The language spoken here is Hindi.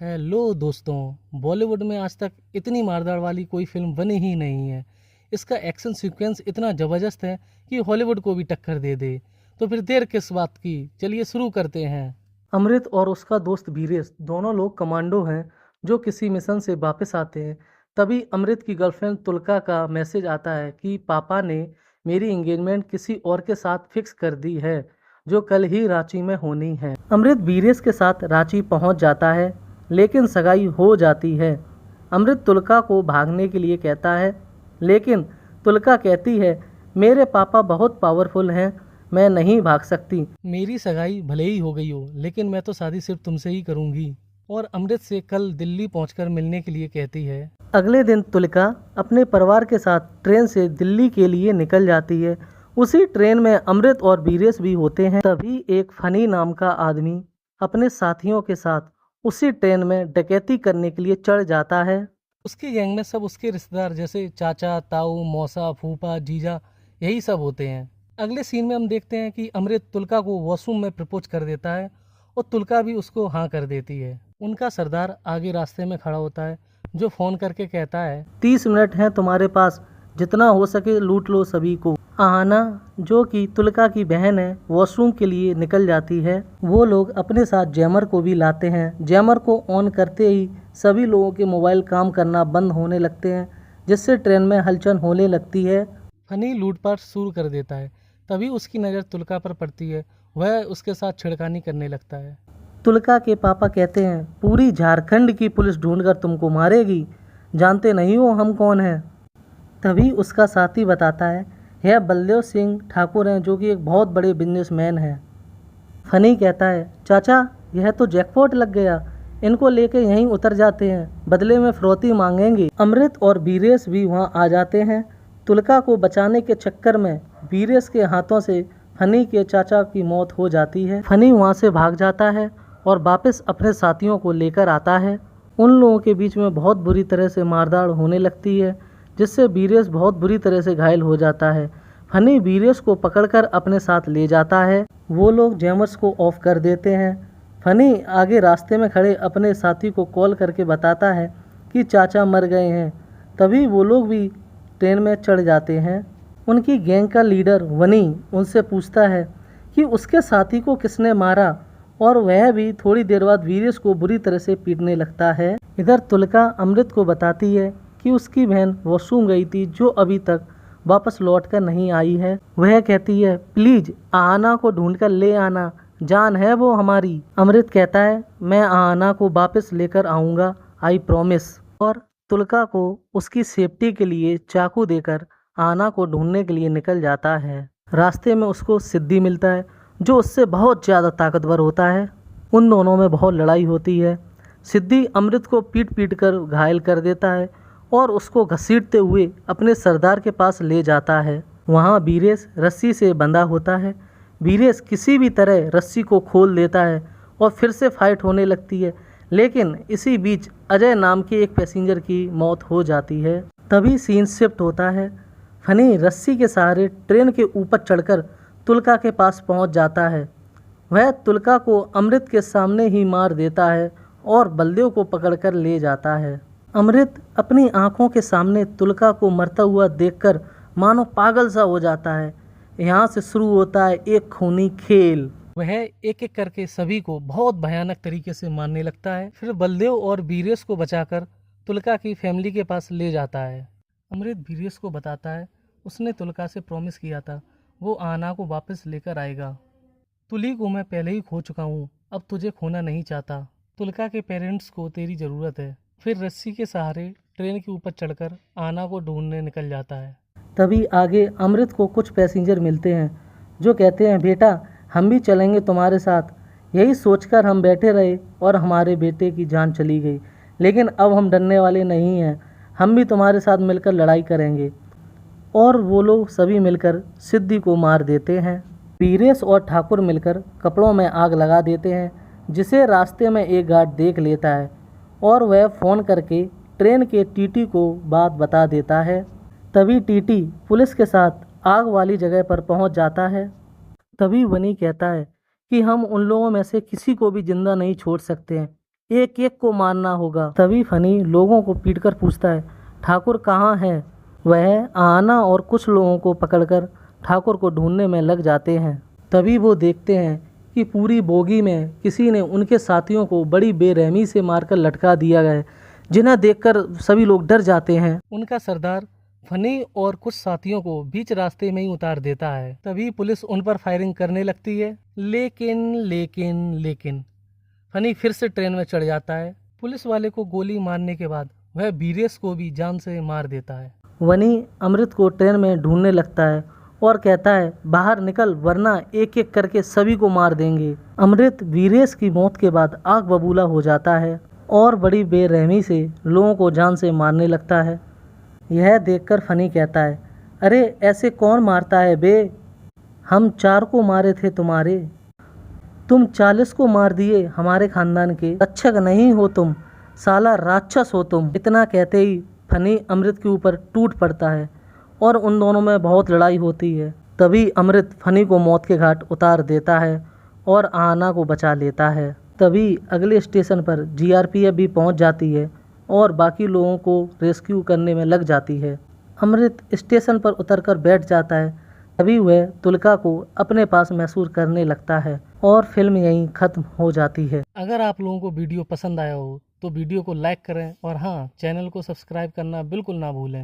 हेलो दोस्तों, बॉलीवुड में आज तक इतनी मारदार वाली कोई फिल्म बनी ही नहीं है। इसका एक्शन सीक्वेंस इतना ज़बरदस्त है कि हॉलीवुड को भी टक्कर दे दे। तो फिर देर किस बात की, चलिए शुरू करते हैं। अमृत और उसका दोस्त वीरेश दोनों लोग कमांडो हैं जो किसी मिशन से वापस आते हैं। तभी अमृत की गर्लफ्रेंड तुलका का मैसेज आता है कि पापा ने मेरी एंगेजमेंट किसी और के साथ फिक्स कर दी है जो कल ही रांची में होनी है। अमृत वीरेश के साथ रांची पहुंच जाता है, लेकिन सगाई हो जाती है। अमृत तुलका को भागने के लिए कहता है, लेकिन तुलका कहती है मेरे पापा बहुत पावरफुल हैं, मैं नहीं भाग सकती। मेरी सगाई भले ही हो गई हो, लेकिन मैं तो शादी सिर्फ तुमसे ही करूंगी। और अमृत से कल दिल्ली पहुंचकर मिलने के लिए कहती है। अगले दिन तुलका अपने परिवार के साथ ट्रेन से दिल्ली के लिए निकल जाती है। उसी ट्रेन में अमृत और वीरेश भी होते हैं। तभी एक फनी नाम का आदमी अपने साथियों के साथ उसी ट्रेन में डकैती करने के लिए चढ़ जाता है। उसकी गैंग में सब उसके रिश्तेदार जैसे चाचा, ताऊ, मौसा, फूफा, जीजा यही सब होते हैं। अगले सीन में हम देखते हैं कि अमृत तुलका को वॉशरूम में प्रपोज कर देता है और तुलका भी उसको हाँ कर देती है। उनका सरदार आगे रास्ते में खड़ा होता है जो फोन करके कहता है 30 मिनट हैं तुम्हारे पास, जितना हो सके लूट लो सभी को। आहाना जो कि तुलका की बहन है वॉशरूम के लिए निकल जाती है। वो लोग अपने साथ जैमर को भी लाते हैं। जैमर को ऑन करते ही सभी लोगों के मोबाइल काम करना बंद होने लगते हैं, जिससे ट्रेन में हलचल होने लगती है। फनी लूटपाट शुरू कर देता है। तभी उसकी नज़र तुलका पर पड़ती है। वह उसके साथ छिड़कानी करने लगता है। तुलका के पापा कहते हैं पूरी झारखंड की पुलिस ढूंढकर तुमको मारेगी, जानते नहीं हो हम कौन हैं। तभी उसका साथी बताता है यह बलदेव सिंह ठाकुर हैं जो कि एक बहुत बड़े बिजनेसमैन हैं। फनी कहता है चाचा यह तो जैकपॉट लग गया, इनको लेके यहीं उतर जाते हैं, बदले में फिरौती मांगेंगे। अमृत और वीरेश भी वहां आ जाते हैं। तुलका को बचाने के चक्कर में वीरेश के हाथों से फनी के चाचा की मौत हो जाती है। फनी वहां से भाग जाता है और वापस अपने साथियों को लेकर आता है। उन लोगों के बीच में बहुत बुरी तरह से मारधाड़ होने लगती है, जिससे वीरेश बहुत बुरी तरह से घायल हो जाता है। फनी वीरेश को पकड़कर अपने साथ ले जाता है। वो लोग जैमर्स को ऑफ कर देते हैं। फनी आगे रास्ते में खड़े अपने साथी को कॉल करके बताता है कि चाचा मर गए हैं। तभी वो लोग भी ट्रेन में चढ़ जाते हैं। उनकी गैंग का लीडर वनी उनसे पूछता है कि उसके साथी को किसने मारा, और वह भी थोड़ी देर बाद वीरेश को बुरी तरह से पीटने लगता है। इधर तुलका अमृत को बताती है कि उसकी बहन वॉशरूम गई थी जो अभी तक वापस लौट कर नहीं आई है। वह कहती है प्लीज आहाना को ढूंढ कर ले आना, जान है वो हमारी। अमृत कहता है मैं आहाना को वापस लेकर आऊँगा, आई प्रॉमिस। और तुलका को उसकी सेफ्टी के लिए चाकू देकर आहाना को ढूंढने के लिए निकल जाता है। रास्ते में उसको सिद्धि मिलता है जो उससे बहुत ज़्यादा ताकतवर होता है। उन दोनों में बहुत लड़ाई होती है। सिद्धि अमृत को पीट पीट कर घायल कर देता है और उसको घसीटते हुए अपने सरदार के पास ले जाता है। वहाँ वीरेश रस्सी से बंधा होता है। वीरेश किसी भी तरह रस्सी को खोल देता है और फिर से फाइट होने लगती है, लेकिन इसी बीच अजय नाम के एक पैसेंजर की मौत हो जाती है। तभी सीन शिफ्ट होता है। फनी रस्सी के सहारे ट्रेन के ऊपर चढ़कर तुलका के पास पहुंच जाता है। वह तुलका को अमृत के सामने ही मार देता है और बलदेव को पकड़कर ले जाता है। अमृत अपनी आंखों के सामने तुलका को मरता हुआ देखकर मानो पागल सा हो जाता है। यहाँ से शुरू होता है एक खूनी खेल। वह एक एक करके सभी को बहुत भयानक तरीके से मारने लगता है। फिर बलदेव और वीरेश को बचाकर तुलका की फैमिली के पास ले जाता है। अमृत वीरेश को बताता है उसने तुलका से प्रॉमिस किया था वो आना को वापस लेकर आएगा। तुली को मैं पहले ही खो चुका हूँ, अब तुझे खोना नहीं चाहता। तुलका के पेरेंट्स को तेरी ज़रूरत है। फिर रस्सी के सहारे ट्रेन के ऊपर चढ़कर आना को ढूंढने निकल जाता है। तभी आगे अमृत को कुछ पैसेंजर मिलते हैं जो कहते हैं बेटा हम भी चलेंगे तुम्हारे साथ। यही सोचकर हम बैठे रहे और हमारे बेटे की जान चली गई, लेकिन अब हम डरने वाले नहीं हैं, हम भी तुम्हारे साथ मिलकर लड़ाई करेंगे। और वो लोग सभी मिलकर सिद्धि को मार देते हैं। वीरेश और ठाकुर मिलकर कपड़ों में आग लगा देते हैं, जिसे रास्ते में एक गार्ड देख लेता है और वह फ़ोन करके ट्रेन के टीटी को बात बता देता है। तभी टीटी पुलिस के साथ आग वाली जगह पर पहुंच जाता है। तभी वनी कहता है कि हम उन लोगों में से किसी को भी जिंदा नहीं छोड़ सकते हैं, एक एक को मारना होगा। तभी फनी लोगों को पीटकर पूछता है, ठाकुर कहाँ है? वह आना और कुछ लोगों को पकड़कर ठाकुर को ढूंढने में लग जाते हैं। तभी वो देखते हैं कि पूरी बोगी में किसी ने उनके साथियों को बड़ी बेरहमी से मारकर लटका दिया गया है, जिन्हें देखकर सभी लोग डर जाते हैं। उनका सरदार फनी और कुछ साथियों को बीच रास्ते में ही उतार देता है। तभी पुलिस उन पर फायरिंग करने लगती है, लेकिन फनी फिर से ट्रेन में चढ़ जाता है। पुलिस वाले को गोली मारने के बाद वह वीरेश को भी जान से मार देता है। वनी अमृत को ट्रेन में ढूंढने लगता है और कहता है, बाहर निकल वरना एक एक करके सभी को मार देंगे। अमृत वीरेश की मौत के बाद आग बबूला हो जाता है और बड़ी बेरहमी से लोगों को जान से मारने लगता है। यह देखकर फनी कहता है, अरे ऐसे कौन मारता है बे? हम 4 को मारे थे तुम्हारे, तुम 40 को मार दिए हमारे खानदान के। रक्षक नहीं हो तुम, साला राक्षस हो तुम। इतना कहते ही फनी अमृत के ऊपर टूट पड़ता है और उन दोनों में बहुत लड़ाई होती है। तभी अमृत फनी को मौत के घाट उतार देता है और आना को बचा लेता है। तभी अगले स्टेशन पर जीआरपीएफ भी पहुंच जाती है और बाकी लोगों को रेस्क्यू करने में लग जाती है। अमृत स्टेशन पर उतरकर बैठ जाता है। तभी वह तुलका को अपने पास महसूस करने लगता है और फिल्म यहीं खत्म हो जाती है। अगर आप लोगों को वीडियो पसंद आया हो तो वीडियो को लाइक करें और हाँ, चैनल को सब्सक्राइब करना बिल्कुल ना भूलें।